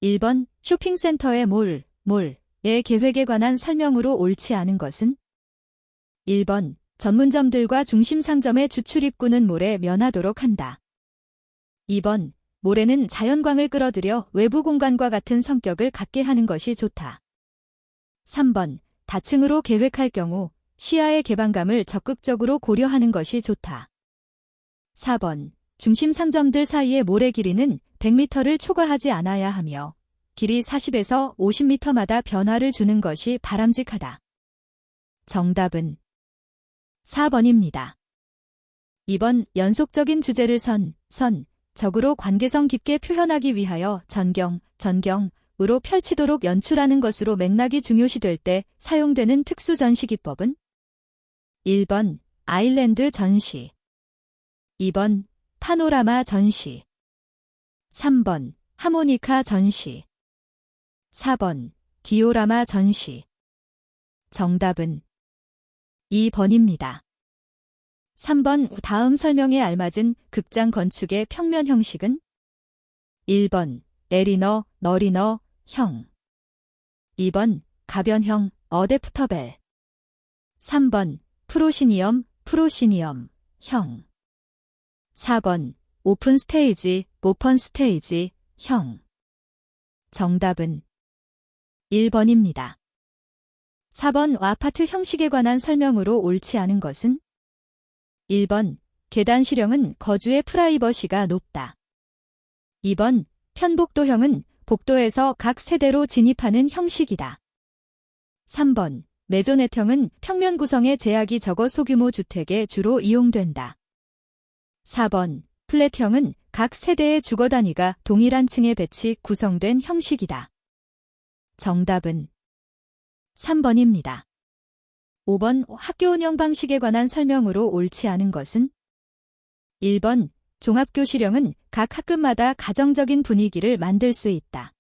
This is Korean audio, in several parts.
1번 쇼핑센터의 몰의 계획에 관한 설명으로 옳지 않은 것은 1번 전문점들과 중심상점의 주출입구는 몰에 면하도록 한다. 2번 몰에는 자연광을 끌어들여 외부 공간과 같은 성격을 갖게 하는 것이 좋다. 3번 다층으로 계획할 경우 시야의 개방감을 적극적으로 고려하는 것이 좋다. 4번 중심 상점들 사이의 몰의 길이는 100m를 초과하지 않아야 하며 길이 40에서 50m마다 변화를 주는 것이 바람직하다. 정답은 4번입니다. 2번 연속적인 주제를 적으로 관계성 깊게 표현하기 위하여 전경으로 펼치도록 연출하는 것으로 맥락이 중요시될 때 사용되는 특수 전시 기법은 1번 아일랜드 전시, 2번 파노라마 전시, 3번 하모니카 전시, 4번 디오라마 전시. 정답은 2번입니다. 3번 다음 설명에 알맞은 극장 건축의 평면 형식은 1번 에리너, 너리너, 형, 2번 가변형, 어댑터벨, 3번 프로시니엄, 형, 4번 오픈 스테이지, 오펀 스테이지, 형. 정답은 1번입니다. 4번 아파트 형식에 관한 설명으로 옳지 않은 것은 1번 계단 실형은 거주의 프라이버시가 높다. 2번 편복도형은 복도에서 각 세대로 진입하는 형식이다. 3번 메조넷형은 평면 구성에 제약이 적어 소규모 주택에 주로 이용된다. 4번 플랫형은 각 세대의 주거 단위가 동일한 층에 배치 구성된 형식이다. 정답은 3번입니다. 5번 학교 운영 방식에 관한 설명으로 옳지 않은 것은 1번 종합교실형은 각 학급마다 가정적인 분위기를 만들 수 있다.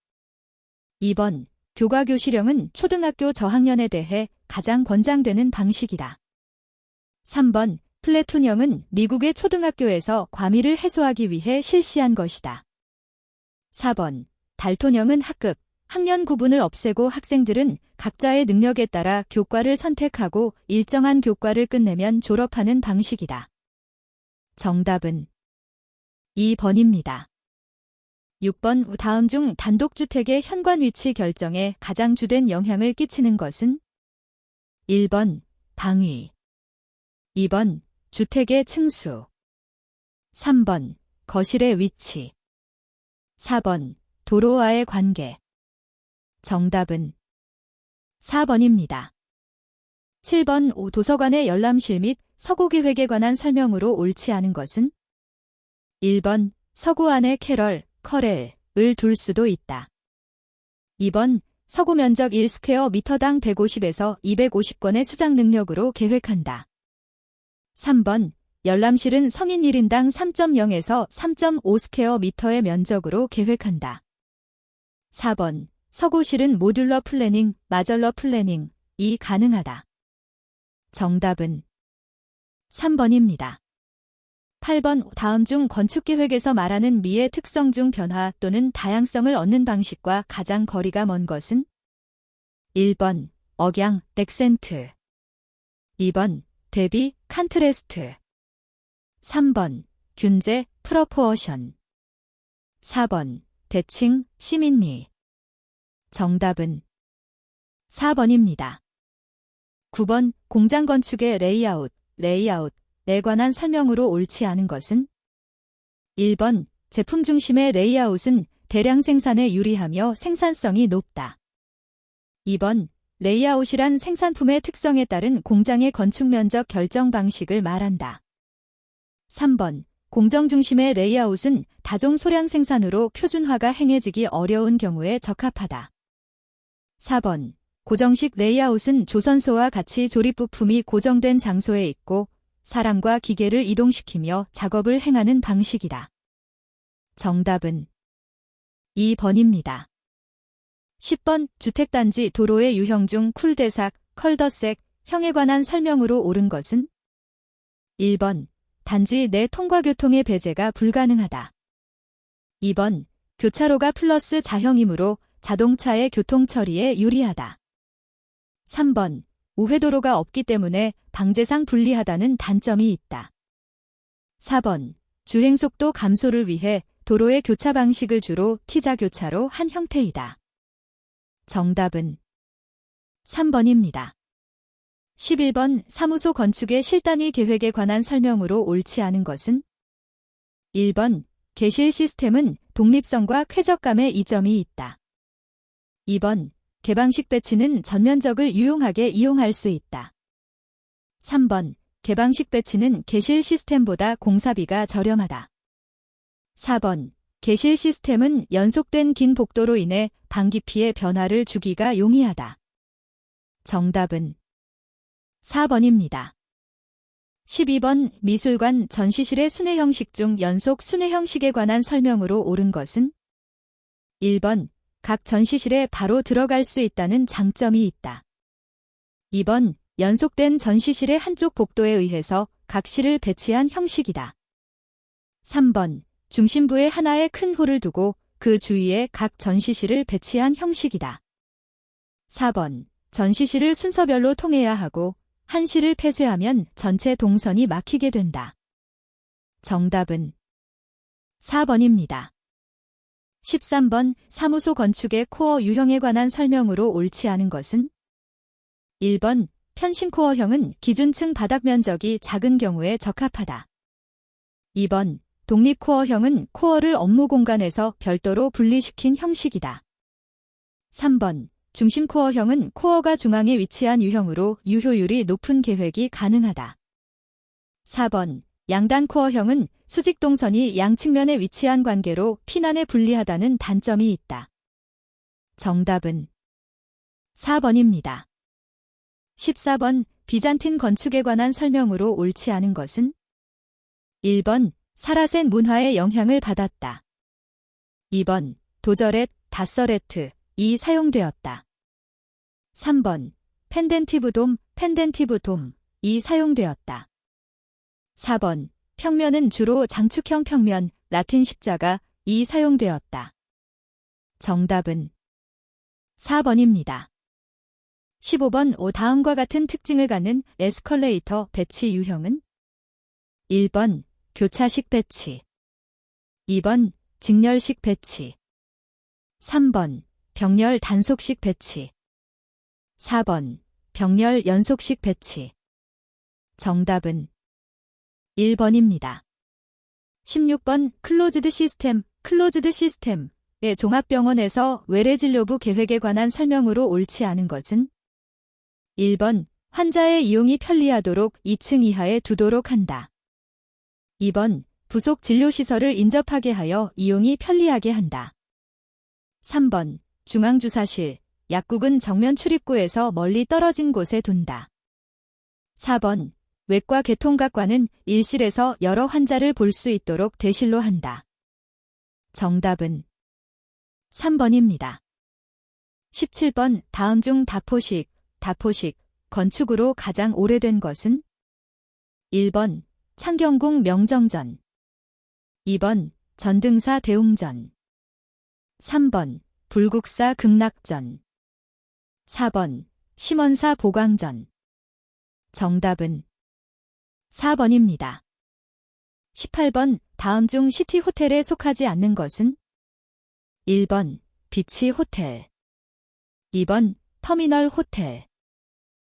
2번 교과교실형은 초등학교 저학년에 대해 가장 권장되는 방식이다. 3번 플래툰형은 미국의 초등학교에서 과밀을 해소하기 위해 실시한 것이다. 4번 달톤형은 학년 구분을 없애고 학생들은 각자의 능력에 따라 교과를 선택하고 일정한 교과를 끝내면 졸업하는 방식이다. 정답은 2번입니다. 6번 다음 중 단독주택의 현관 위치 결정에 가장 주된 영향을 끼치는 것은 1번 방위, 2번 주택의 층수, 3번 거실의 위치, 4번 도로와의 관계. 정답은 4번입니다. 7번 도서관의 열람실 및 서구기획에 관한 설명으로 옳지 않은 것은 1번 서구 안에 컬을 둘 수도 있다. 2번 서구 면적 1스퀘어미터당 150에서 250권의 수장 능력으로 계획한다. 3번 열람실은 성인 1인당 3.0에서 3.5스퀘어미터의 면적으로 계획한다. 4번 서구실은 모듈러 플래닝, 마절러 플래닝이 가능하다. 정답은 3번입니다. 8번 다음 중 건축계획에서 말하는 미의 특성 중 변화 또는 다양성을 얻는 방식과 가장 거리가 먼 것은 1번 억양, 액센트, 2번 대비, 컨트레스트, 3번 균제, 프로포어션, 4번 대칭, 시민리. 정답은 4번입니다. 9번 공장 건축의 레이아웃에 관한 설명으로 옳지 않은 것은 1번 제품 중심의 레이아웃은 대량 생산에 유리하며 생산성이 높다. 2번 레이아웃이란 생산품의 특성에 따른 공장의 건축 면적 결정 방식을 말한다. 3번 공정 중심의 레이아웃은 다종 소량 생산으로 표준화가 행해지기 어려운 경우에 적합하다. 4번 고정식 레이아웃은 조선소와 같이 조립 부품이 고정된 장소에 있고 사람과 기계를 이동시키며 작업을 행하는 방식이다. 정답은 2번입니다. 10번 주택단지 도로의 유형 중 쿨데삭, 컬더색, 형에 관한 설명으로 옳은 것은 1번 단지 내 통과교통의 배제가 불가능하다. 2번 교차로가 플러스 자형이므로 자동차의 교통 처리에 유리하다. 3번. 우회도로가 없기 때문에 방제상 불리하다는 단점이 있다. 4번. 주행속도 감소를 위해 도로의 교차 방식을 주로 T자 교차로 한 형태이다. 정답은 3번입니다. 11번. 사무소 건축의 실단위 계획에 관한 설명으로 옳지 않은 것은? 1번. 개실 시스템은 독립성과 쾌적감에 이점이 있다. 2번. 개방식 배치는 전면적을 유용하게 이용할 수 있다. 3번. 개방식 배치는 개실 시스템보다 공사비가 저렴하다. 4번. 개실 시스템은 연속된 긴 복도로 인해 방 깊이의 변화를 주기가 용이하다. 정답은 4번입니다. 12번. 미술관 전시실의 순회 형식 중 연속 순회 형식에 관한 설명으로 옳은 것은? 1번. 각 전시실에 바로 들어갈 수 있다는 장점이 있다. 2번. 연속된 전시실의 한쪽 복도에 의해서 각 실을 배치한 형식이다. 3번. 중심부에 하나의 큰 홀을 두고 그 주위에 각 전시실을 배치한 형식이다. 4번. 전시실을 순서별로 통해야 하고 한 실을 폐쇄하면 전체 동선이 막히게 된다. 정답은 4번입니다. 13번. 사무소 건축의 코어 유형에 관한 설명으로 옳지 않은 것은? 1번. 편심 코어형은 기준층 바닥 면적이 작은 경우에 적합하다. 2번. 독립 코어형은 코어를 업무 공간에서 별도로 분리시킨 형식이다. 3번. 중심 코어형은 코어가 중앙에 위치한 유형으로 유효율이 높은 계획이 가능하다. 4번. 양단 코어형은 수직 동선이 양측면에 위치한 관계로 피난에 불리하다는 단점이 있다. 정답은 4번입니다. 14번. 비잔틴 건축에 관한 설명으로 옳지 않은 것은? 1번. 사라센 문화의 영향을 받았다. 2번. 도저렛, 다서레트,이 사용되었다. 3번. 펜덴티브 돔,이 사용되었다. 4번. 평면은 주로 장축형 평면, 라틴 십자가,이 사용되었다. 정답은 4번입니다. 15번. 다음과 같은 특징을 갖는 에스컬레이터 배치 유형은? 1번. 교차식 배치. 2번. 직렬식 배치. 3번. 병렬 단속식 배치. 4번. 병렬 연속식 배치. 정답은 1번입니다. 16번. 클로즈드 시스템의 종합병원에서 외래진료부 계획에 관한 설명으로 옳지 않은 것은? 1번. 환자의 이용이 편리하도록 2층 이하에 두도록 한다. 2번. 부속 진료시설을 인접하게 하여 이용이 편리하게 한다. 3번. 중앙주사실, 약국은 정면 출입구에서 멀리 떨어진 곳에 둔다. 4번. 외과 개통각과는 일실에서 여러 환자를 볼 수 있도록 대실로 한다. 정답은 3번입니다. 17번. 다음 중 다포식 건축으로 가장 오래된 것은? 1번. 창경궁 명정전. 2번. 전등사 대웅전. 3번. 불국사 극락전. 4번. 심원사 보광전. 정답은 4번입니다. 18번. 다음 중 시티 호텔에 속하지 않는 것은? 1번. 비치 호텔. 2번. 터미널 호텔.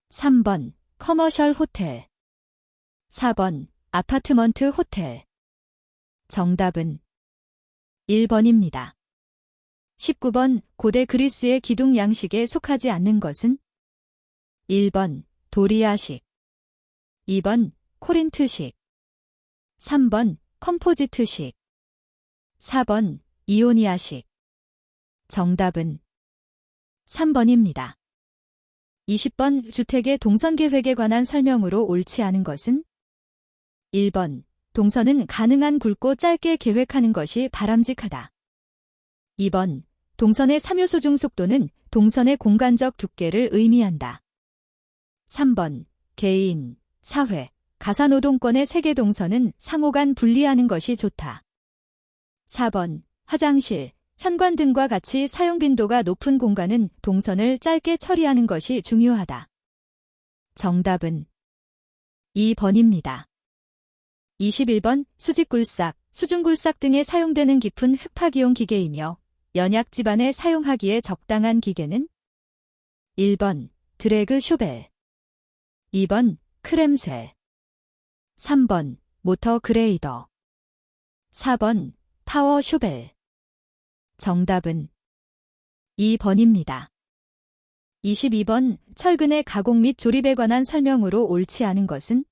3번. 커머셜 호텔. 4번. 아파트먼트 호텔. 정답은 1번입니다. 19번. 고대 그리스의 기둥 양식에 속하지 않는 것은? 1번. 도리아식. 2번. 코린트식. 3번. 컴포지트식. 4번. 이오니아식. 정답은 3번입니다. 20번. 주택의 동선 계획에 관한 설명으로 옳지 않은 것은? 1번. 동선은 가능한 굵고 짧게 계획하는 것이 바람직하다. 2번. 동선의 3요소 중 속도는 동선의 공간적 두께를 의미한다. 3번. 개인, 사회, 가사노동권의 세계 동선은 상호간 분리하는 것이 좋다. 4번. 화장실, 현관 등과 같이 사용 빈도가 높은 공간은 동선을 짧게 처리하는 것이 중요하다. 정답은 2번입니다. 21번 수직굴삭, 수중굴삭 등에 사용되는 깊은 흙파기용 기계이며 연약 집안에 사용하기에 적당한 기계는 1번 드래그 쇼벨, 2번 크렘쉘, 3번 모터 그레이더, 4번 파워 쇼벨. 정답은 2번입니다. 22번 철근의 가공 및 조립에 관한 설명으로 옳지 않은 것은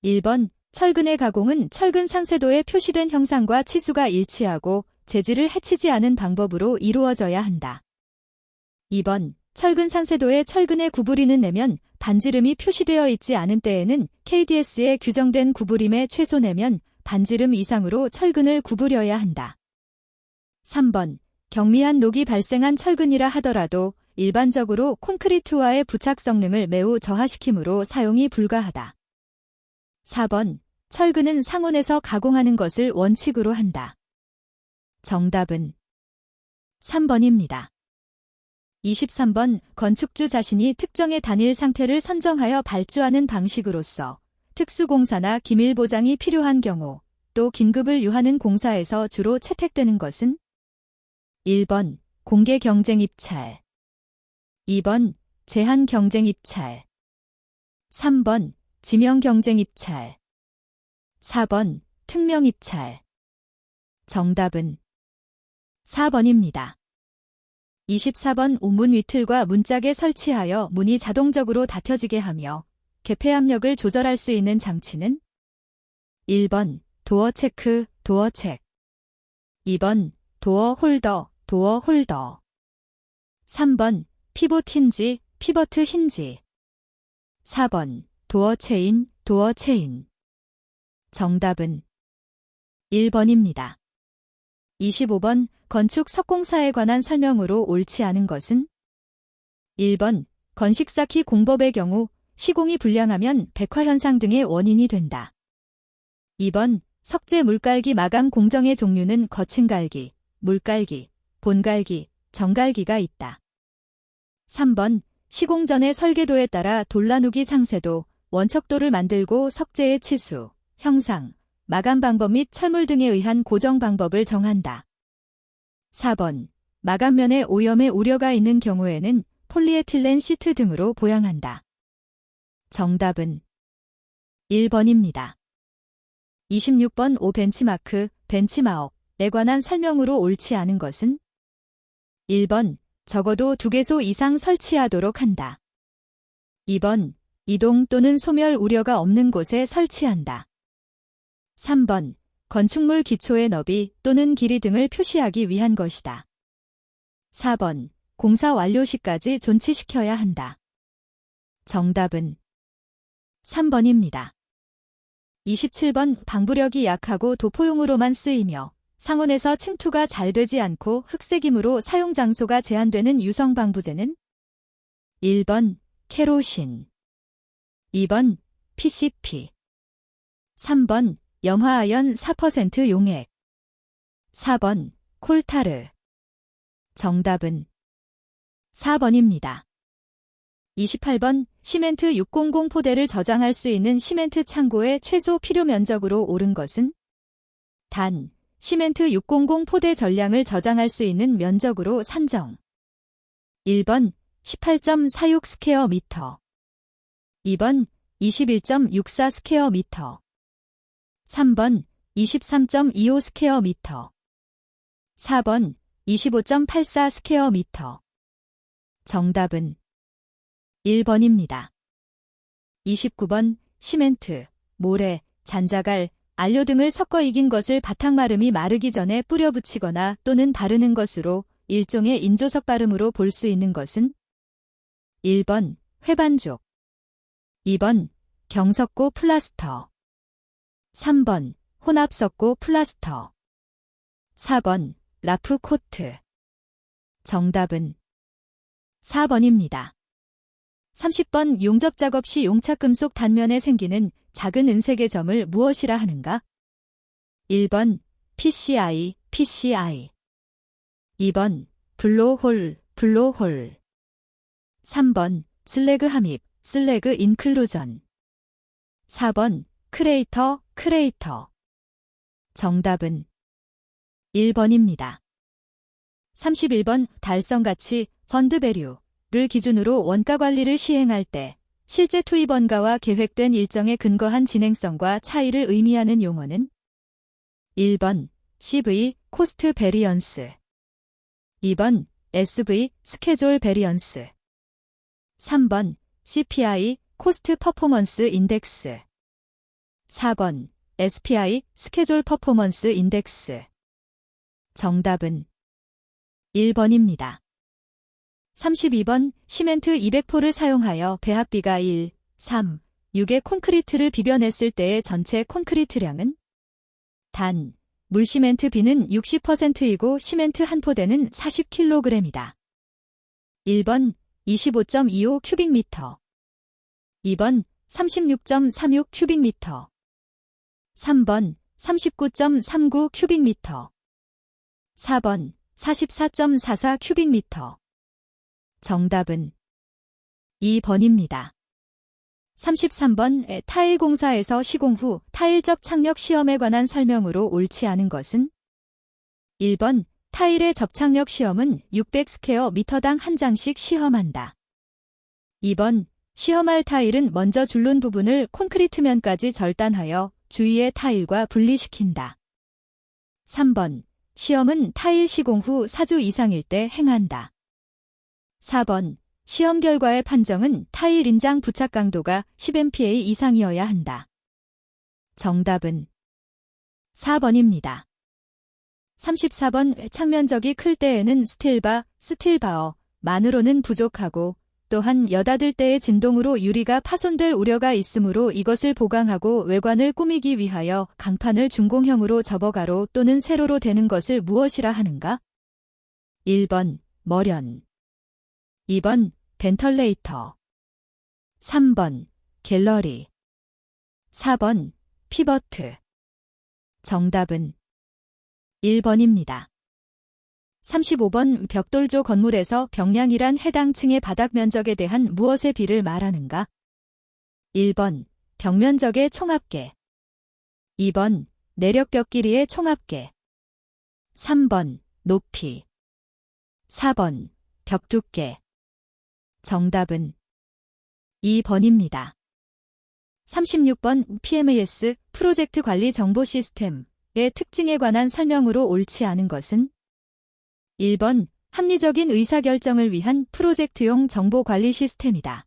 1번 철근의 가공은 철근 상세도에 표시된 형상과 치수가 일치하고 재질을 해치지 않은 방법으로 이루어져야 한다. 2번 철근 상세도에 철근의 구부리는 내면 반지름이 표시되어 있지 않은 때에는 KDS에 규정된 구부림의 최소 내면 반지름 이상으로 철근을 구부려야 한다. 3번 경미한 녹이 발생한 철근이라 하더라도 일반적으로 콘크리트와의 부착 성능을 매우 저하시키므로 사용이 불가하다. 4번 철근은 상온에서 가공하는 것을 원칙으로 한다. 정답은 3번입니다. 23번 건축주 자신이 특정의 단일 상태를 선정하여 발주하는 방식으로서 특수공사나 기밀보장이 필요한 경우 또 긴급을 요하는 공사에서 주로 채택되는 것은 1번 공개경쟁입찰, 2번 제한경쟁입찰, 3번 지명경쟁입찰, 4번 특명입찰. 정답은 4번입니다. 24번 온문 위틀과 문짝에 설치하여 문이 자동적으로 닫혀지게 하며 개폐 압력을 조절할 수 있는 장치는 1번 도어 체크, 도어 책, 2번 도어 홀더, 도어 홀더, 3번 피봇 힌지, 피버트 힌지, 4번 도어 체인, 도어 체인. 정답은 1번입니다. 25번 건축 석공사에 관한 설명으로 옳지 않은 것은 1번 건식 쌓기 공법의 경우 시공이 불량하면 백화현상 등의 원인이 된다. 2번 석재 물갈기 마감 공정의 종류는 거층갈기, 물갈기, 본갈기, 정갈기가 있다. 3번 시공 전의 설계도에 따라 돌나누기 상세도, 원척도를 만들고 석재의 치수, 형상, 마감 방법 및 철물 등에 의한 고정 방법을 정한다. 4번 마감면에 오염의 우려가 있는 경우에는 폴리에틸렌 시트 등으로 보양한다. 정답은 1번입니다. 26번 오 벤치마크, 벤치마업에 관한 설명으로 옳지 않은 것은 1번 적어도 2개소 이상 설치하도록 한다. 2번 이동 또는 소멸 우려가 없는 곳에 설치한다. 3번 건축물 기초의 너비 또는 길이 등을 표시하기 위한 것이다. 4번 공사 완료 시까지 존치시켜야 한다. 정답은 3번입니다. 27번 방부력이 약하고 도포용으로만 쓰이며 상온에서 침투가 잘 되지 않고 흑색이므로 사용 장소가 제한되는 유성 방부제는 1번 케로신, 2번 PCP, 3번 염화아연 4% 용액, 4번 콜타르. 정답은 4번입니다. 28번 시멘트 600 포대를 저장할 수 있는 시멘트 창고의 최소 필요 면적으로 옳은 것은 단 시멘트 600 포대 전량을 저장할 수 있는 면적으로 산정. 1번 18.46 스퀘어 미터, 2번 21.64 스퀘어 미터, 3번 23.25 스퀘어 미터, 4번 25.84 스퀘어 미터. 정답은 1번입니다. 29번 시멘트, 모래, 잔자갈, 안료 등을 섞어 익힌 것을 바탕마름이 마르기 전에 뿌려 붙이거나 또는 바르는 것으로 일종의 인조석 바름으로 볼 수 있는 것은 1번 회반죽, 2번 경석고 플라스터, 3번 혼합석고 플라스터, 4번 라프 코트. 정답은 4번입니다. 30번 용접 작업 시 용착금속 단면에 생기는 작은 은색의 점을 무엇이라 하는가? 1번 PCI, 2번 블로홀, 블로홀. 3번 슬래그 함입, 슬래그 인클루전. 4번 크레이터, 크레이터. 정답은 1번입니다. 31번 달성가치, 펀드밸류를 기준으로 원가 관리를 시행할 때 실제 투입 원가와 계획된 일정에 근거한 진행성과 차이를 의미하는 용어는 1번 CV, 코스트 베리언스. 2번 SV, 스케줄 베리언스. 3번 CPI, 코스트 퍼포먼스 인덱스. 4번 SPI, 스케줄 퍼포먼스 인덱스. 정답은 1번입니다. 32번 시멘트 200포를 사용하여 배합비가 1, 3, 6의 콘크리트를 비벼냈을 때의 전체 콘크리트량은 단, 물시멘트 비는 60%이고 시멘트 한 포대는 40kg이다. 1번 25.25 큐빅미터. 2번 36.36 큐빅미터. 3번 39.39 큐빅미터. 4번 44.44 큐빅미터. 정답은 2번입니다. 33번 타일 공사에서 시공 후 타일적 착력 시험에 관한 설명으로 옳지 않은 것은 1번 타일의 접착력 시험은 600 스퀘어 미터당 한 장씩 시험한다. 2번 시험할 타일은 먼저 줄눈 부분을 콘크리트면까지 절단하여 주위의 타일과 분리시킨다. 3번 시험은 타일 시공 후 4주 이상일 때 행한다. 4번 시험 결과의 판정은 타일 인장 부착 강도가 10MPa 이상이어야 한다. 정답은 4번입니다. 34번 창면적이 클 때에는 스틸바어만으로는 부족하고 또한 여닫을 때의 진동으로 유리가 파손될 우려가 있으므로 이것을 보강하고 외관을 꾸미기 위하여 강판을 준공형으로 접어가로 또는 세로로 대는 것을 무엇이라 하는가? 1번 머련. 2번 벤털레이터. 3번 갤러리. 4번 피버트. 정답은 1번입니다. 35번 벽돌조 건물에서 벽량이란 해당 층의 바닥 면적에 대한 무엇의 비를 말하는가? 1번 벽면적의 총합계. 2번 내력벽 길이의 총합계. 3번 높이. 4번 벽 두께. 정답은 2번입니다. 36번 PMAS 프로젝트 관리 정보 시스템의 특징에 관한 설명으로 옳지 않은 것은 1번 합리적인 의사결정을 위한 프로젝트용 정보 관리 시스템이다.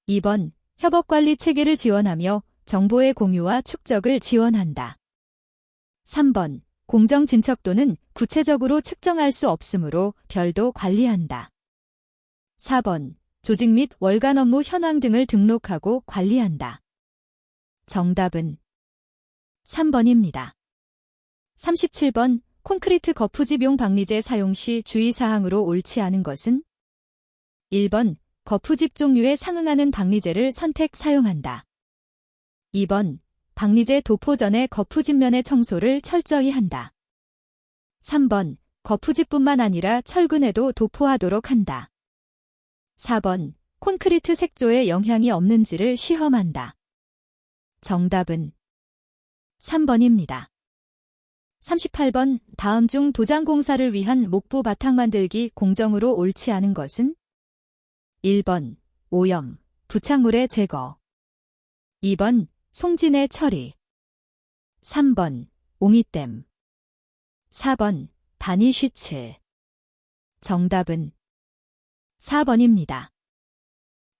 2번 협업 관리 체계를 지원하며 정보의 공유와 축적을 지원한다. 3번 공정 진척도는 구체적으로 측정할 수 없으므로 별도 관리한다. 4번 조직 및 월간 업무 현황 등을 등록하고 관리한다. 정답은 3번입니다. 37번 콘크리트 거푸집용 방리제 사용 시 주의사항으로 옳지 않은 것은 1번 거푸집 종류에 상응하는 방리제를 선택 사용한다. 2번 방리제 도포 전에 거푸집면의 청소를 철저히 한다. 3번 거푸집뿐만 아니라 철근에도 도포하도록 한다. 4번 콘크리트 색조에 영향이 없는지를 시험한다. 정답은 3번입니다. 38번 다음 중 도장 공사를 위한 목부 바탕 만들기 공정으로 옳지 않은 것은 1번 오염, 부착물의 제거. 2번 송진의 처리. 3번 옹이댐. 4번 바니쉬칠. 정답은 4번입니다.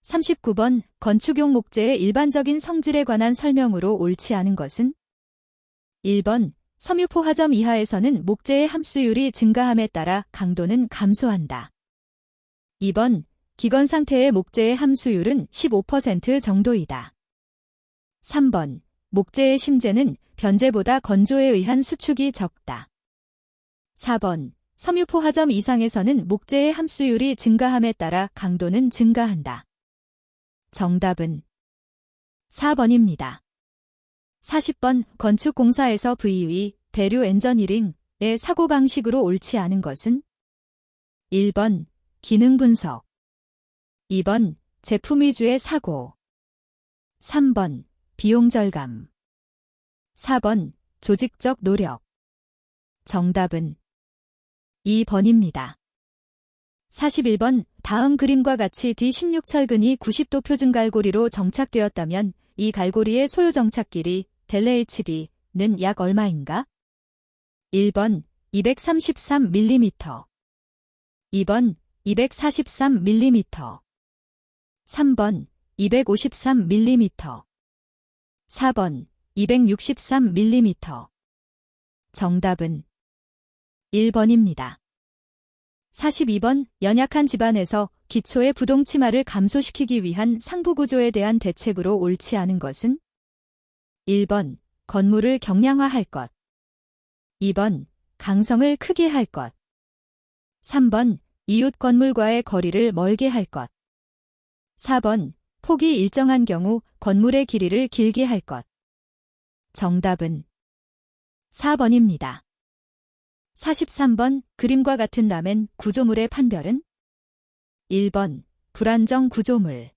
39번 건축용 목재의 일반적인 성질에 관한 설명으로 옳지 않은 것은 1번 섬유포화점 이하에서는 목재의 함수율이 증가함에 따라 강도는 감소한다. 2번 기건 상태의 목재의 함수율은 15% 정도이다. 3번 목재의 심재는 변재보다 건조에 의한 수축이 적다. 4번 섬유포화점 이상에서는 목재의 함수율이 증가함에 따라 강도는 증가한다. 정답은 4번입니다. 40번 건축공사에서 VE, 배류 엔저니링 의 사고방식으로 옳지 않은 것은 1번 기능 분석, 2번 제품 위주의 사고, 3번 비용 절감, 4번 조직적 노력. 정답은 2번입니다. 41번 다음 그림과 같이 D16 철근이 90도 표준 갈고리로 정착되었다면 이 갈고리의 소요 정착 길이 ΔHB는 약 얼마인가? 1번 233mm, 2번 243mm, 3번 253mm, 4번 263mm. 정답은 1번입니다. 42번 연약한 집안에서 기초의 부동 치마를 감소시키기 위한 상부 구조에 대한 대책으로 옳지 않은 것은 1번 건물을 경량화할 것, 2번 강성을 크게 할 것, 3번 이웃 건물과의 거리를 멀게 할 것, 4번 폭이 일정한 경우 건물의 길이를 길게 할 것. 정답은 4번입니다. 43번 그림과 같은 라멘 구조물의 판별은 1번 불안정 구조물,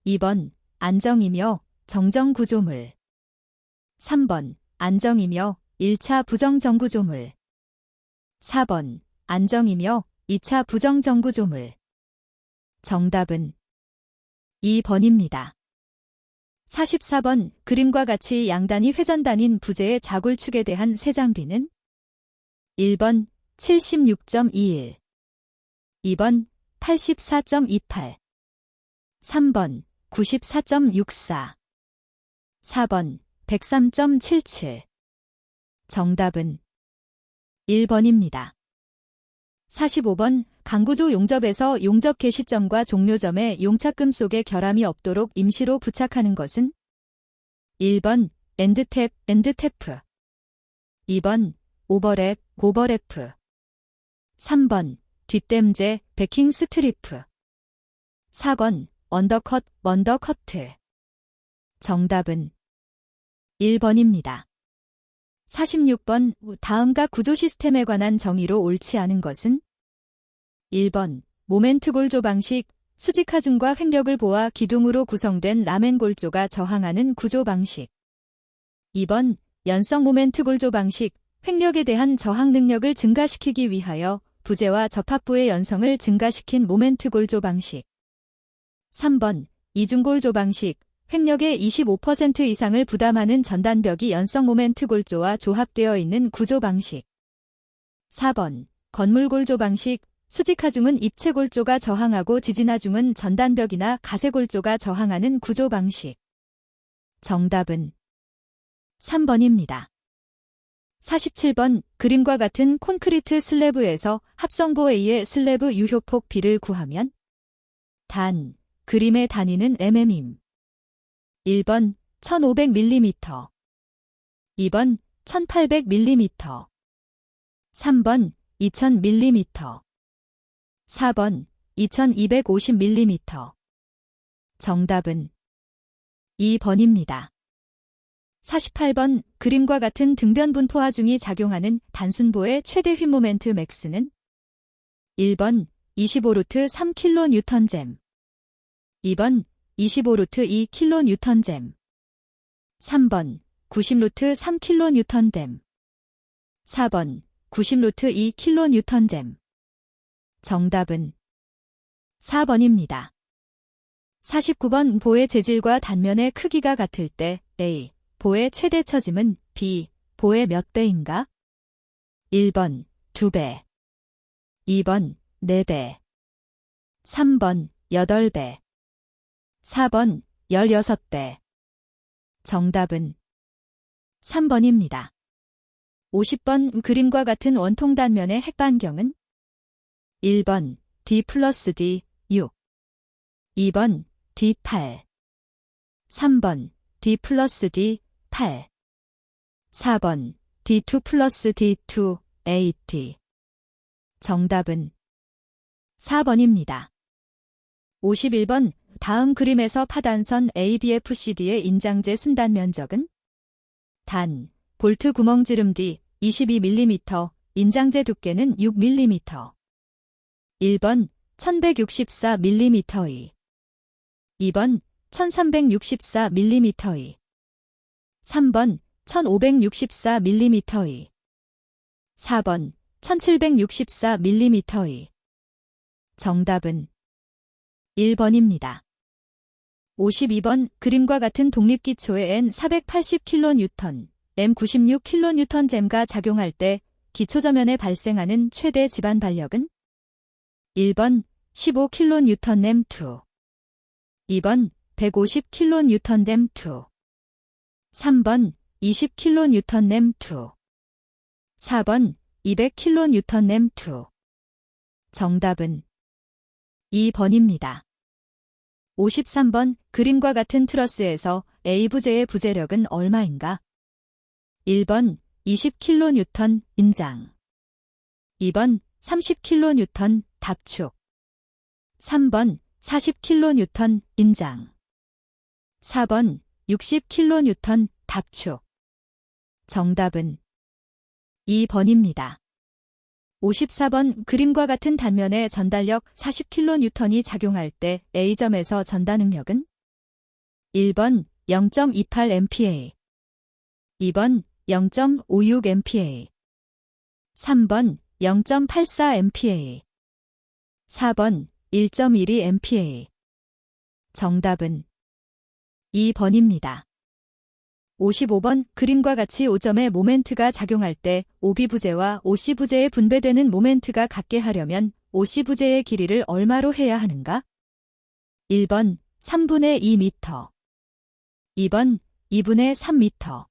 2번 안정이며 정정 구조물, 3번 안정이며 1차 부정정 구조물, 4번 안정이며 2차 부정정 구조물. 정답은 2번입니다. 44번 그림과 같이 양단이 회전단인 부재의 자굴축에 대한 세장비는 1번 76.21, 2번 84.28, 3번 94.64, 4번 103.77. 정답은 1번입니다. 45번 강구조 용접에서 용접 개시점과 종료점에 용착금 속에 결함이 없도록 임시로 부착하는 것은 1번 엔드탭, 엔드테프, 2번 오버랩, 오버래프, 3번 뒷댐제, 베킹 스트리프, 4번 언더컷, 언더커트. 정답은 1번입니다. 46번 다음과 구조 시스템에 관한 정의로 옳지 않은 것은 1번 모멘트 골조 방식, 수직 하중과 횡력을 보아 기둥으로 구성된 라멘 골조가 저항하는 구조 방식. 2번 연성 모멘트 골조 방식, 횡력에 대한 저항 능력을 증가시키기 위하여 부재와 접합부의 연성을 증가시킨 모멘트 골조 방식. 3번 이중 골조 방식, 횡력의 25% 이상을 부담하는 전단벽이 연성 모멘트 골조와 조합되어 있는 구조 방식. 4번 건물 골조 방식, 수직 하중은 입체 골조가 저항하고 지진 하중은 전단벽이나 가세 골조가 저항하는 구조 방식. 정답은 3번입니다. 47번 그림과 같은 콘크리트 슬래브에서 합성보에 의해 슬래브 유효폭 B를 구하면 단, 그림의 단위는 mm임. 1번 1500mm, 2번 1800mm, 3번 2000mm, 4번 2250mm. 정답은 2번입니다. 48번 그림과 같은 등변 분포 하중이 작용하는 단순보의 최대 휜모멘트 맥스는 1번 25루트 3kN, 2번 25루트 2kN, 3번 90루트 3kN, 4번 90루트 2kN. 정답은 4번입니다. 49번 보의 재질과 단면의 크기가 같을 때 A. 보의 최대 처짐은 B. 보의 몇 배인가? 1번 2배, 2번 4배, 3번 8배, 4번 16배. 정답은 3번입니다. 50번 그림과 같은 원통 단면의 핵반경은 1번 D 플러스 D 6, 2번 D 8, 3번 D 플러스 D 8, 4번 D2 플러스 D2 80. 정답은 4번입니다. 51번 다음 그림에서 파단선 ABFCD의 인장재 순단 면적은 단, 볼트 구멍지름 D 22mm, 인장재 두께는 6mm. 1번 1164mm, 2번 1364mm, 3번 1564mm, 4번 1764mm. 정답은 1번입니다. 52번 그림과 같은 독립기초의 N 480kN, M 96kN 잼가 작용할 때 기초저면에 발생하는 최대 집안 반력은? 1번 15kN/2, 2번 150kN/2, 3번 20kN/2, 4번 200kN/2. 정답은 2번입니다. 53번 그림과 같은 트러스에서 A 부재의 부재력은 얼마인가? 1번 20kN 인장, 2번 30kN 답축, 3번 40kN 인장, 4번 60kN 답축. 정답은 2번입니다. 54번 그림과 같은 단면에 전달력 40kN이 작용할 때 A점에서 전다 능력은? 1번 0.28MPa, 2번 0.56MPa, 3번 0.84MPa, 4번 1.12MPa. 정답은 2번입니다. 55번 그림과 같이 O점에 모멘트가 작용할 때 OB 부재와 OC 부재에 분배되는 모멘트가 같게 하려면 OC 부재의 길이를 얼마로 해야 하는가? 1번 3분의 2m, 2번 2분의 3m,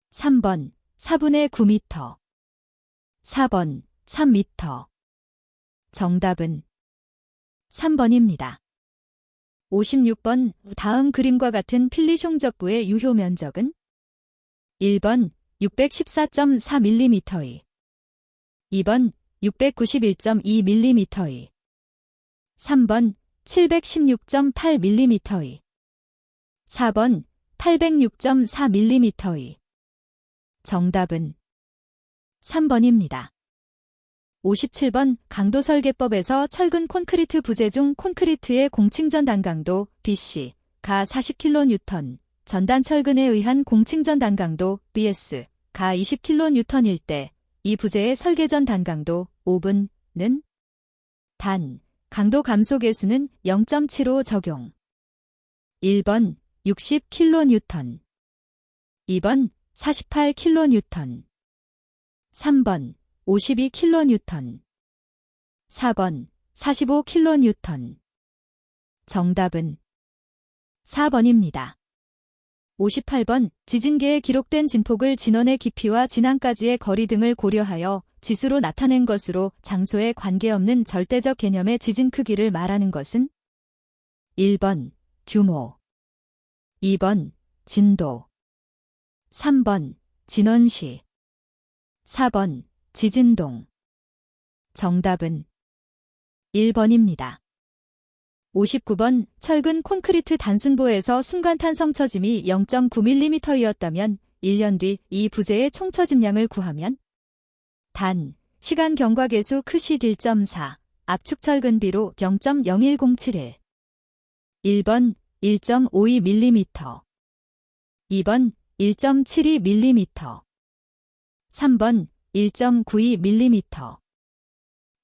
3번 4분의 9m, 4번 3m. 정답은 3번입니다. 56번 다음 그림과 같은 필리숑저부의 유효 면적은? 1번 614.4mm, 2번 691.2mm, 3번 716.8mm, 4번 806.4mm. 정답은 3번입니다. 57번 강도 설계법에서 철근 콘크리트 부재 중 콘크리트의 공칭전 단강도 BC, 가 40kN, 전단 철근에 의한 공칭전 단강도 BS, 가 20kN일 때 이 부재의 설계전 단강도 5분는? 단, 강도 감소 계수는 0.75 적용. 1번 60kN, 2번 48kN, 3번 52kN, 4번 45kN. 정답은 4번입니다. 58번 지진계에 기록된 진폭을 진원의 깊이와 진앙까지의 거리 등을 고려하여 지수로 나타낸 것으로 장소에 관계없는 절대적 개념의 지진 크기를 말하는 것은? 1번 규모, 2번 진도, 3번 진원시, 4번 지진동. 정답은 1번입니다. 59번 철근 콘크리트 단순보에서 순간탄 성처짐이 0.9mm이었다면 1년 뒤 이 부재의 총처짐량을 구하면? 단, 시간 경과계수 크시 1.4, 압축 철근비로 0.01071. 1번 1.52mm, 2번 1.72mm, 3번 1.92mm,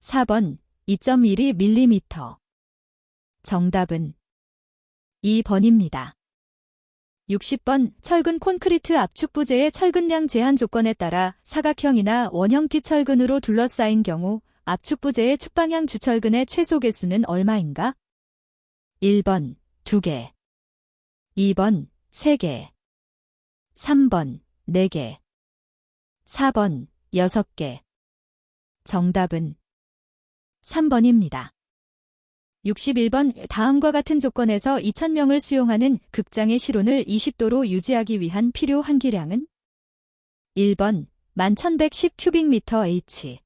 4번 2.12mm. 정답은 2번입니다. 60번 철근 콘크리트 압축 부재의 철근량 제한 조건에 따라 사각형이나 원형티 철근으로 둘러싸인 경우 압축 부재의 축방향 주철근의 최소 개수는 얼마인가? 1번 2개, 2번 3개, 3번 4개, 4번 6개. 정답은 3번입니다. 61번 다음과 같은 조건에서 2000명을 수용하는 극장의 실온을 20도로 유지하기 위한 필요 환기량은? 1번 11,110 H,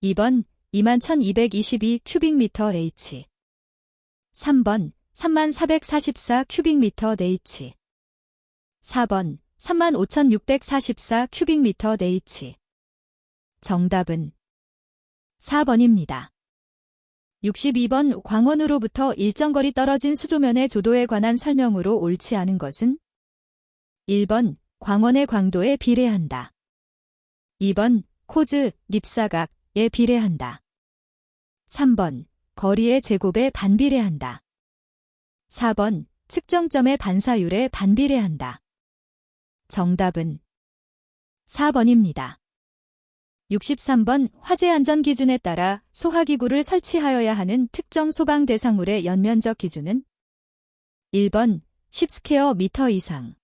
2번 21,222 H, 3번 3444 H, 4번 35,644 큐빅미터 네이치. 정답은 4번입니다. 62번 광원으로부터 일정 거리 떨어진 수조면의 조도에 관한 설명으로 옳지 않은 것은 1번 광원의 광도에 비례한다. 2번 코즈, 립사각에 비례한다. 3번 거리의 제곱에 반비례한다. 4번 측정점의 반사율에 반비례한다. 정답은 4번입니다. 63번 화재 안전 기준에 따라 소화기구를 설치하여야 하는 특정 소방 대상물의 연면적 기준은 1번 10 스퀘어 미터 이상,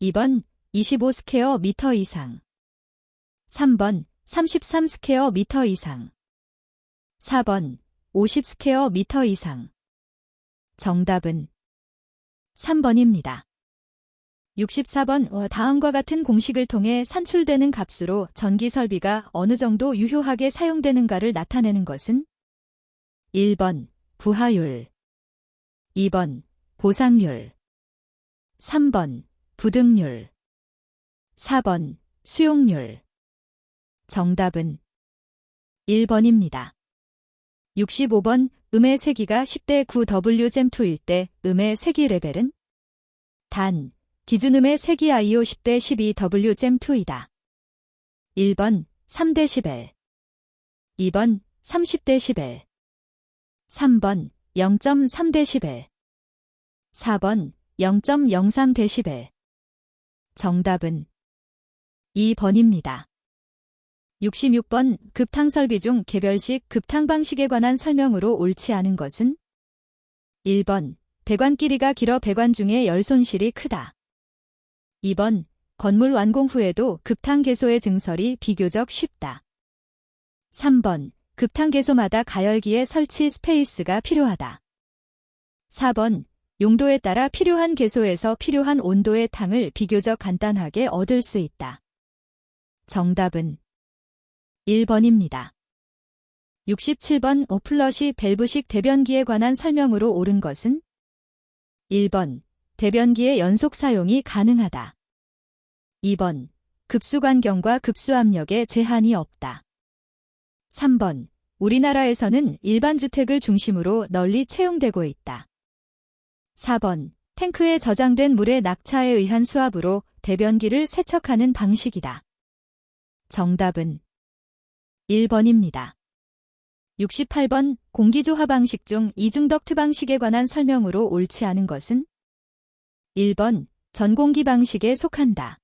2번 25 스퀘어 미터 이상, 3번 33 스퀘어 미터 이상, 4번 50 스퀘어 미터 이상. 정답은 3번입니다. 64번 다음과 같은 공식을 통해 산출되는 값으로 전기 설비가 어느 정도 유효하게 사용되는가를 나타내는 것은 1번 부하율, 2번 보상률, 3번 부등률, 4번 수용률. 정답은 1번입니다. 65번 음의 세기가 10대 9W잼2일 때 음의 세기 레벨은 단 기준음의 세기 IO 10대 12W잼2이다. 1번 3dB, 2번 30dB, 3번 0.3dB, 4번 0.03dB. 정답은 2번입니다. 66번 급탕 설비 중 개별식 급탕 방식에 관한 설명으로 옳지 않은 것은 1번 배관 길이가 길어 배관 중에 열 손실이 크다. 2번 건물 완공 후에도 급탕 개소의 증설이 비교적 쉽다. 3번 급탕 개소마다 가열기의 설치 스페이스가 필요하다. 4번 용도에 따라 필요한 개소에서 필요한 온도의 탕을 비교적 간단하게 얻을 수 있다. 정답은 1번입니다. 67번 오플러시 밸브식 대변기에 관한 설명으로 옳은 것은 1번 대변기의 연속 사용이 가능하다. 2번 급수관경과 급수압력에 제한이 없다. 3번 우리나라에서는 일반 주택을 중심으로 널리 채용되고 있다. 4번 탱크에 저장된 물의 낙차에 의한 수압으로 대변기를 세척하는 방식이다. 정답은 1번입니다. 68번 공기조화 방식 중 이중덕트 방식에 관한 설명으로 옳지 않은 것은 1번 전공기 방식에 속한다.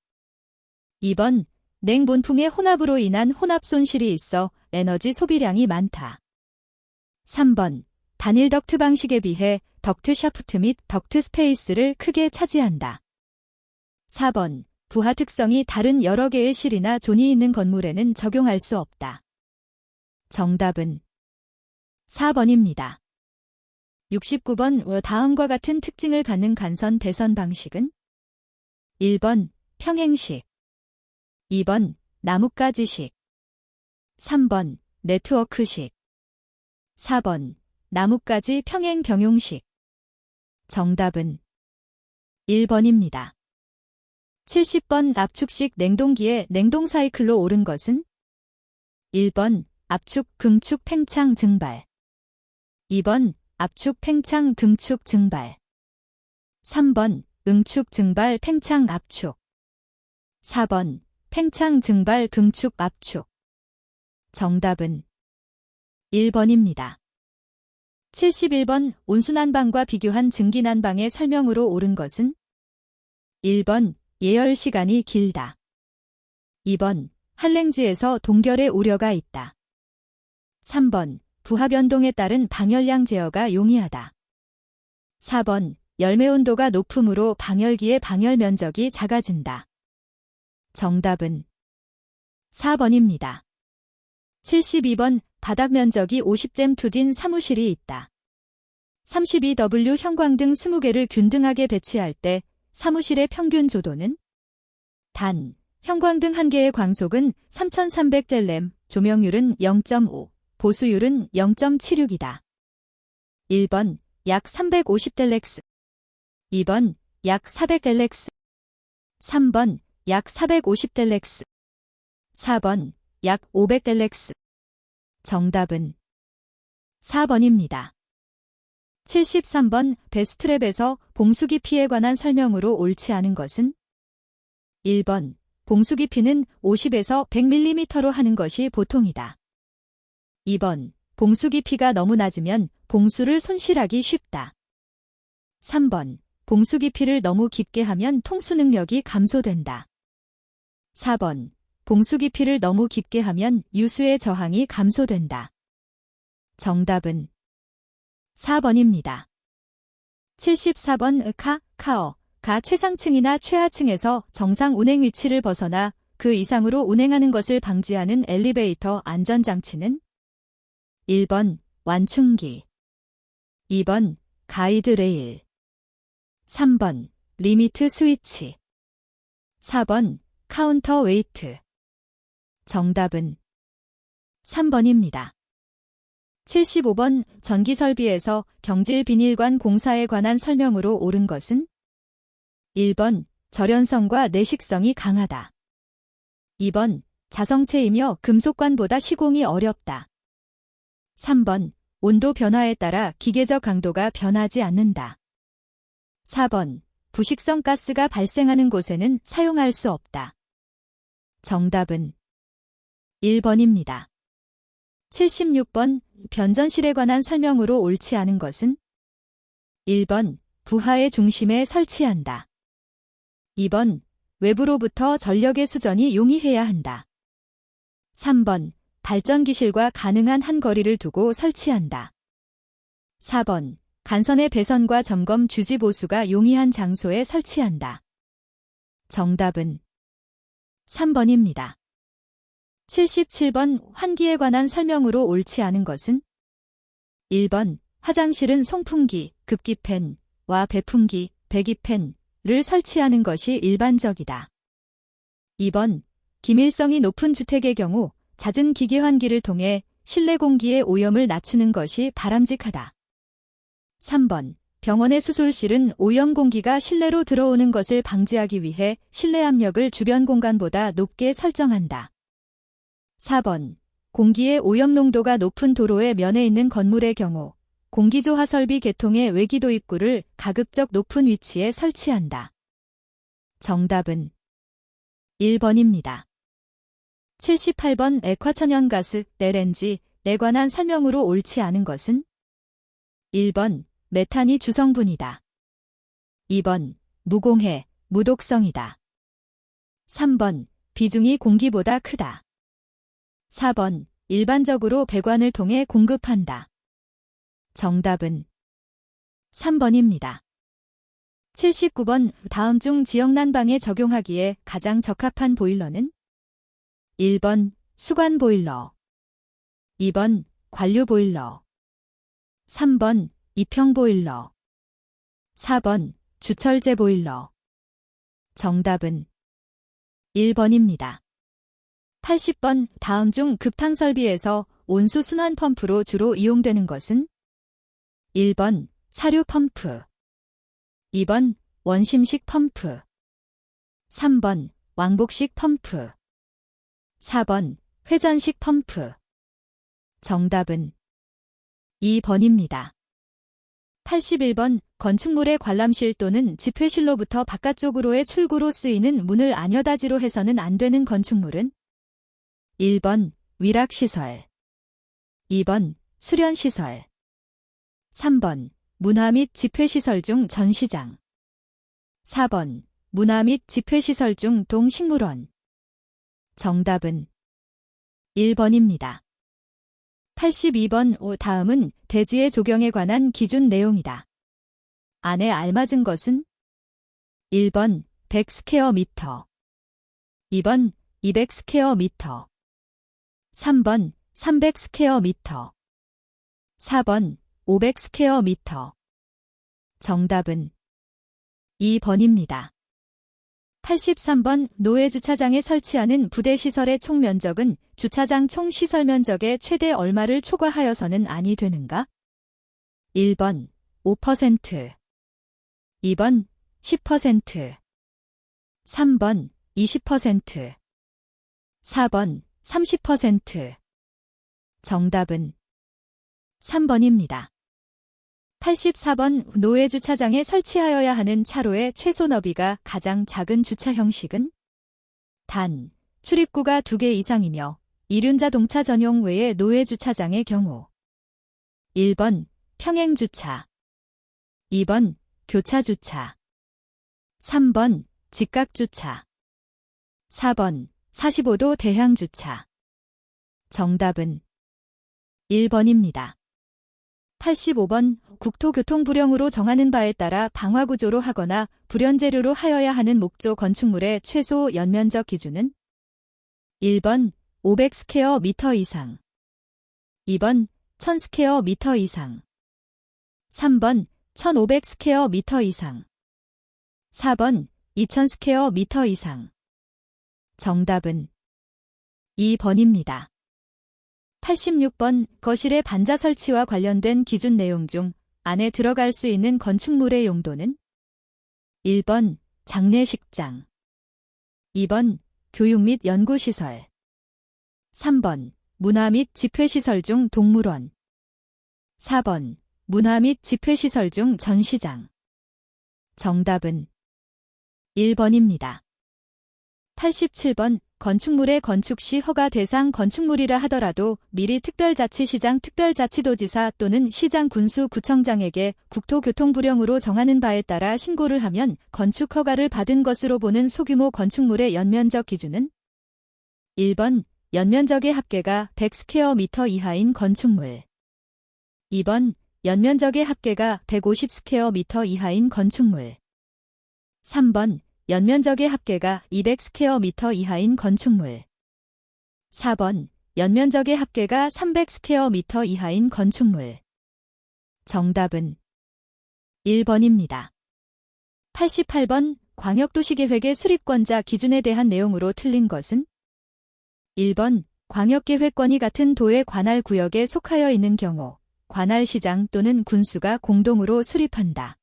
2번 냉본풍의 혼합으로 인한 혼합 손실이 있어 에너지 소비량이 많다. 3번 단일 덕트 방식에 비해 덕트 샤프트 및 덕트 스페이스를 크게 차지한다. 4번 부하 특성이 다른 여러 개의 실이나 존이 있는 건물에는 적용할 수 없다. 정답은 4번입니다. 69번 다음과 같은 특징을 갖는 간선 배선 방식은 1번 평행식, 2번 나뭇가지식, 3번 네트워크식, 4번 나뭇가지 평행 병용식. 정답은 1번입니다. 70번 압축식 냉동기의 냉동 사이클로 옳은 것은 1번 압축 긍축 팽창 증발, 2번 압축 팽창 등축 증발, 3번 응축 증발 팽창 압축, 4번 팽창 증발 긍축 압축. 정답은 1번입니다. 71번 온수난방과 비교한 증기난방의 설명으로 옳은 것은 1번 예열 시간이 길다. 2번 한랭지에서 동결의 우려가 있다. 3번 부하 변동에 따른 방열량 제어가 용이하다. 4번 열매 온도가 높으므로 방열기의 방열 면적이 작아진다. 정답은 4번입니다. 72번 바닥 면적이 50잼2딘 사무실이 있다. 32W 형광등 20개를 균등하게 배치할 때 사무실의 평균 조도는 단 형광등 1개의 광속은 3300델렘, 조명률은 0.5, 보수율은 0.76이다. 1번 약 350델렉스, 2번 약 400델렉스, 3번 약 450델렉스. 4번 약 500델렉스. 정답은 4번입니다. 73번 배수트랩에서 봉수 깊이에 관한 설명으로 옳지 않은 것은 1번 봉수 깊이는 50에서 100mm로 하는 것이 보통이다. 2번 봉수 깊이가 너무 낮으면 봉수를 손실하기 쉽다. 3번 봉수 깊이를 너무 깊게 하면 통수 능력이 감소된다. 4번 봉수 깊이를 너무 깊게 하면 유수의 저항이 감소된다. 정답은 4번입니다. 74번 카어가 최상층이나 최하층에서 정상 운행 위치를 벗어나 그 이상으로 운행하는 것을 방지하는 엘리베이터 안전장치는 1번 완충기, 2번 가이드레일, 3번 리미트 스위치, 4번 카운터 웨이트. 정답은 3번입니다. 75번 전기설비에서 경질 비닐관 공사에 관한 설명으로 옳은 것은 1번 절연성과 내식성이 강하다. 2번 자성체이며 금속관보다 시공이 어렵다. 3번 온도 변화에 따라 기계적 강도가 변하지 않는다. 4번 부식성 가스가 발생하는 곳에는 사용할 수 없다. 정답은 1번입니다. 76번 변전실에 관한 설명으로 옳지 않은 것은 1번 부하의 중심에 설치한다. 2번 외부로부터 전력의 수전이 용이해야 한다. 3번 발전기실과 가능한 한 거리를 두고 설치한다. 4번 간선의 배선과 점검 주지 보수가 용이한 장소에 설치한다. 정답은 3번입니다. 77번 환기에 관한 설명으로 옳지 않은 것은 1번 화장실은 송풍기, 급기팬과 배풍기, 배기팬을 설치하는 것이 일반적이다. 2번 기밀성이 높은 주택의 경우 잦은 기계 환기를 통해 실내 공기의 오염을 낮추는 것이 바람직하다. 3번 병원의 수술실은 오염 공기가 실내로 들어오는 것을 방지하기 위해 실내 압력을 주변 공간보다 높게 설정한다. 4번 공기의 오염 농도가 높은 도로의 면에 있는 건물의 경우 공기조화 설비 계통의 외기도 입구를 가급적 높은 위치에 설치한다. 정답은 1번입니다. 78번 액화천연가스, LNG에 관한 설명으로 옳지 않은 것은 1번 메탄이 주성분이다. 2번 무공해, 무독성이다. 3번 비중이 공기보다 크다. 4번 일반적으로 배관을 통해 공급한다. 정답은 3번입니다. 79번 다음 중 지역 난방에 적용하기에 가장 적합한 보일러는 1번 수관 보일러, 2번 관류 보일러, 3번 이평 보일러, 4번 주철제 보일러. 정답은 1번입니다. 80번 다음 중 급탕 설비에서 온수 순환 펌프로 주로 이용되는 것은 1번 사료 펌프, 2번 원심식 펌프, 3번 왕복식 펌프, 4번 회전식 펌프. 정답은 2번입니다. 81번 건축물의 관람실 또는 집회실로부터 바깥쪽으로의 출구로 쓰이는 문을 안여다지로 해서는 안 되는 건축물은 1번 위락시설, 2번 수련시설, 3번 문화 및 집회시설 중 전시장, 4번 문화 및 집회시설 중 동식물원. 정답은 1번입니다. 82번 다음은 대지의 조경에 관한 기준 내용이다. 안에 알맞은 것은 1번 100 스퀘어 미터, 2번 200 스퀘어 미터, 3번 300 스퀘어 미터, 4번 500 스퀘어 미터. 정답은 2번입니다. 83번 노예주차장에 설치하는 부대시설의 총 면적은 주차장 총 시설 면적의 최대 얼마를 초과하여서는 아니 되는가? 1번 5%, 2번 10%, 3번 20%, 4번 30%. 정답은 3번입니다. 84번 노외 주차장에 설치하여야 하는 차로의 최소 너비가 가장 작은 주차 형식은? 단, 출입구가 2개 이상이며 이륜자동차 전용 외의 노외 주차장의 경우 1번 평행주차, 2번 교차주차, 3번 직각주차, 4번 45도 대향주차. 정답은 1번입니다. 85번 국토교통부령으로 정하는 바에 따라 방화구조로 하거나 불연재료로 하여야 하는 목조 건축물의 최소 연면적 기준은? 1번 500 스퀘어 미터 이상, 2번 1000 스퀘어 미터 이상, 3번 1500 스퀘어 미터 이상, 4번 2000 스퀘어 미터 이상. 정답은 2번입니다. 86번 거실의 반자 설치와 관련된 기준 내용 중 안에 들어갈 수 있는 건축물의 용도는? 1번 장례식장, 2번 교육 및 연구시설, 3번 문화 및 집회시설 중 동물원, 4번 문화 및 집회시설 중 전시장. 정답은 1번입니다. 87번 건축물의 건축 시 허가 대상 건축물이라 하더라도 미리 특별자치시장 특별자치도지사 또는 시장 군수구청장에게 국토교통부령으로 정하는 바에 따라 신고를 하면 건축 허가를 받은 것으로 보는 소규모 건축물의 연면적 기준은? 1번 연면적의 합계가 100 스퀘어 미터 이하인 건축물, 2번 연면적의 합계가 150 스퀘어 미터 이하인 건축물, 3번 연면적의 합계가 200 스퀘어 미터 이하인 건축물, 4번 연면적의 합계가 300 스퀘어 미터 이하인 건축물. 정답은 1번입니다. 88번 광역도시계획의 수립권자 기준에 대한 내용으로 틀린 것은? 1번 광역계획권이 같은 도의 관할 구역에 속하여 있는 경우 관할시장 또는 군수가 공동으로 수립한다.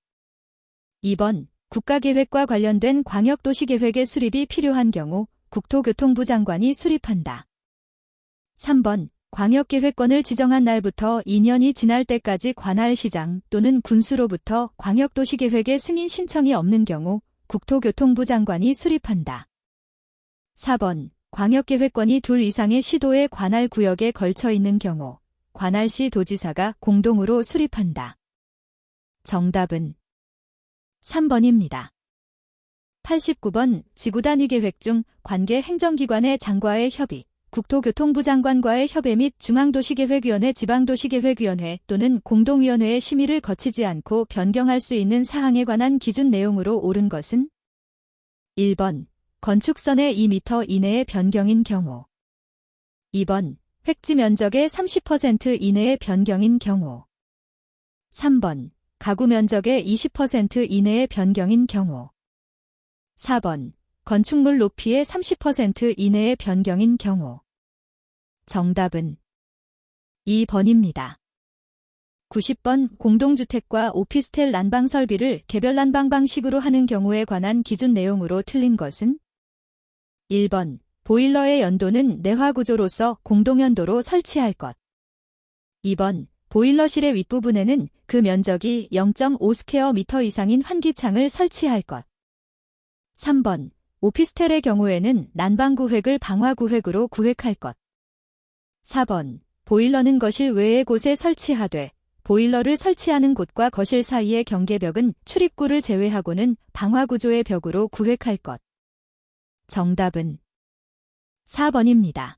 2번 국가계획과 관련된 광역도시계획의 수립이 필요한 경우 국토교통부 장관이 수립한다. 3번 광역계획권을 지정한 날부터 2년이 지날 때까지 관할시장 또는 군수로부터 광역도시계획의 승인 신청이 없는 경우 국토교통부 장관이 수립한다. 4번 광역계획권이 2 이상의 시도의 관할 구역에 걸쳐 있는 경우 관할시 도지사가 공동으로 수립한다. 정답은 3번입니다. 89번 지구단위 계획 중 관계 행정기관의 장과의 협의, 국토교통부 장관과의 협의 및 중앙도시계획위원회 지방도시계획위원회 또는 공동위원회의 심의를 거치지 않고 변경할 수 있는 사항에 관한 기준 내용으로 옳은 것은? 1번 건축선의 2m 이내의 변경인 경우, 2번 획지 면적의 30% 이내의 변경인 경우, 3번 가구 면적의 20% 이내의 변경인 경우, 4번 건축물 높이의 30% 이내의 변경인 경우. 정답은 2번입니다. 90번 공동주택과 오피스텔 난방 설비를 개별 난방 방식으로 하는 경우에 관한 기준 내용으로 틀린 것은? 1번 보일러의 연도는 내화구조로서 공동연도로 설치할 것, 2번 보일러실의 윗부분에는 그 면적이 0.5 스퀘어 미터 이상인 환기창을 설치할 것, 3번 오피스텔의 경우에는 난방구획을 방화구획으로 구획할 것, 4번 보일러는 거실 외의 곳에 설치하되 보일러를 설치하는 곳과 거실 사이의 경계벽은 출입구를 제외하고는 방화구조의 벽으로 구획할 것. 정답은 4번입니다.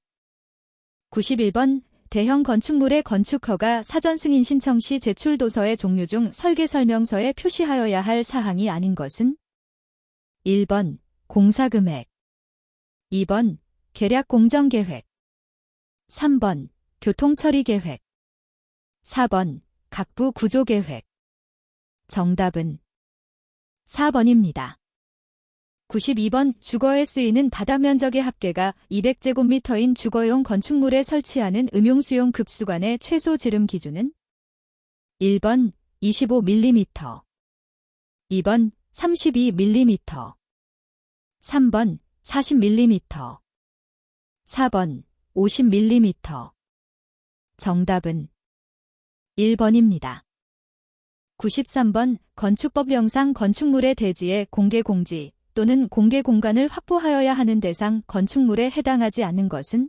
91번 대형 건축물의 건축허가 사전 승인 신청 시 제출 도서의 종류 중 설계 설명서에 표시하여야 할 사항이 아닌 것은? 1번 공사금액, 2번 계략 공정계획, 3번 교통처리계획, 4번 각부 구조계획. 정답은 4번입니다. 92번 주거에 쓰이는 바닥면적의 합계가 200제곱미터인 주거용 건축물에 설치하는 음용수용 급수관의 최소 지름 기준은? 1번 25mm, 2번 32mm, 3번 40mm, 4번 50mm. 정답은 1번입니다. 93번 건축법령상 건축물의 대지의 공개 공지 또는 공개 공간을 확보하여야 하는 대상 건축물에 해당하지 않는 것은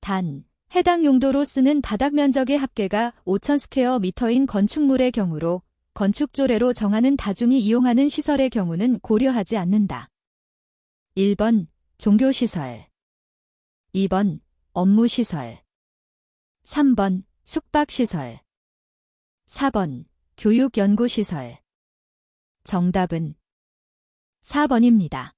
단 해당 용도로 쓰는 바닥 면적의 합계가 5,000스퀘어미터인 건축물의 경우로 건축조례로 정하는 다중이 이용하는 시설의 경우는 고려하지 않는다. 1번 종교시설, 2번 업무시설, 3번 숙박시설, 4번 교육연구시설. 정답은 4번입니다.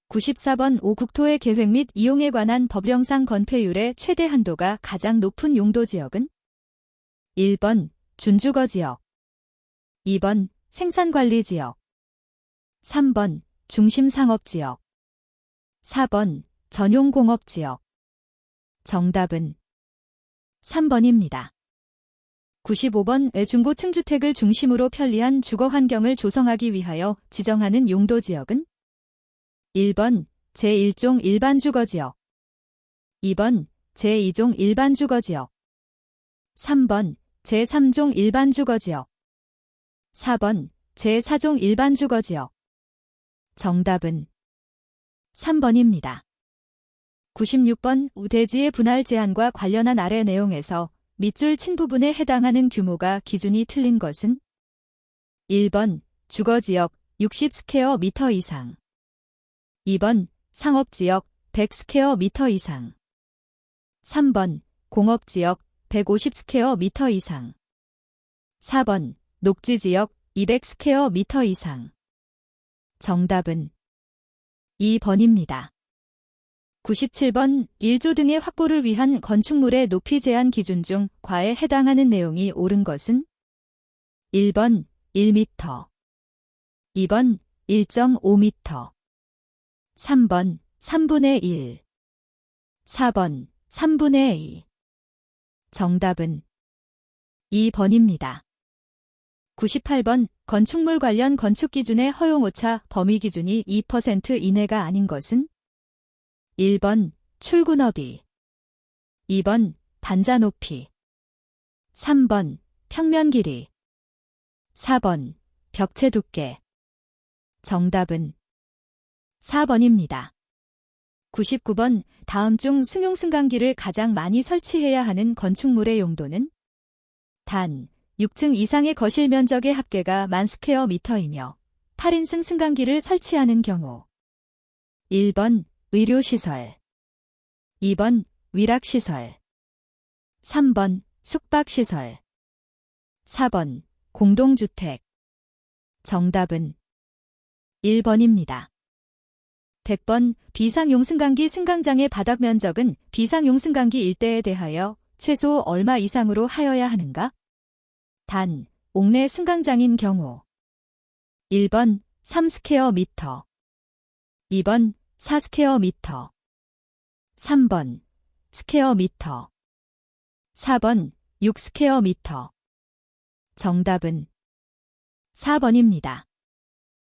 94번 오국토의 계획 및 이용에 관한 법령상 건폐율의 최대 한도가 가장 높은 용도지역은 1번 준주거지역, 2번 생산관리지역, 3번 중심상업지역, 4번 전용공업지역. 정답은 3번입니다. 95번 중고층 주택을 중심으로 편리한 주거 환경을 조성하기 위하여 지정하는 용도지역은 1번 제1종 일반주거지역, 2번 제2종 일반주거지역, 3번 제3종 일반주거지역, 4번 제4종 일반주거지역. 정답은 3번입니다. 96번 대지의 분할 제한과 관련한 아래 내용에서 밑줄 친 부분에 해당하는 규모가 기준이 틀린 것은 1번 주거지역 60스퀘어미터 이상, 2번 상업지역 100스퀘어미터 이상, 3번 공업지역 150스퀘어미터 이상, 4번 녹지지역 200스퀘어미터 이상. 정답은 2번입니다. 97번 1조 등의 확보를 위한 건축물의 높이 제한 기준 중 과에 해당하는 내용이 옳은 것은 1번 1m, 2번 1.5m, 3번 3분의 1, 4번 3분의 2. 정답은 2번입니다. 98번 건축물 관련 건축 기준의 허용 오차 범위 기준이 2% 이내가 아닌 것은 1번 출구너비, 2번 반자 높이, 3번 평면 길이, 4번 벽체 두께. 정답은 4번입니다. 99번 다음 중 승용 승강기를 가장 많이 설치해야 하는 건축물의 용도는 단 6층 이상의 거실 면적의 합계가 10,000스퀘어미터이며 8인승 승강기를 설치하는 경우 1번 의료시설, 2번 위락시설, 3번 숙박시설, 4번 공동주택. 정답은 1번입니다. 100번 비상용 승강기 승강장의 바닥 면적은 비상용 승강기 일대에 대하여 최소 얼마 이상으로 하여야 하는가? 단 옥내 승강장인 경우 1번 3스퀘어미터, 2번 4스퀘어미터, 3번 스퀘어미터, 4번 6스퀘어미터. 정답은 4번입니다.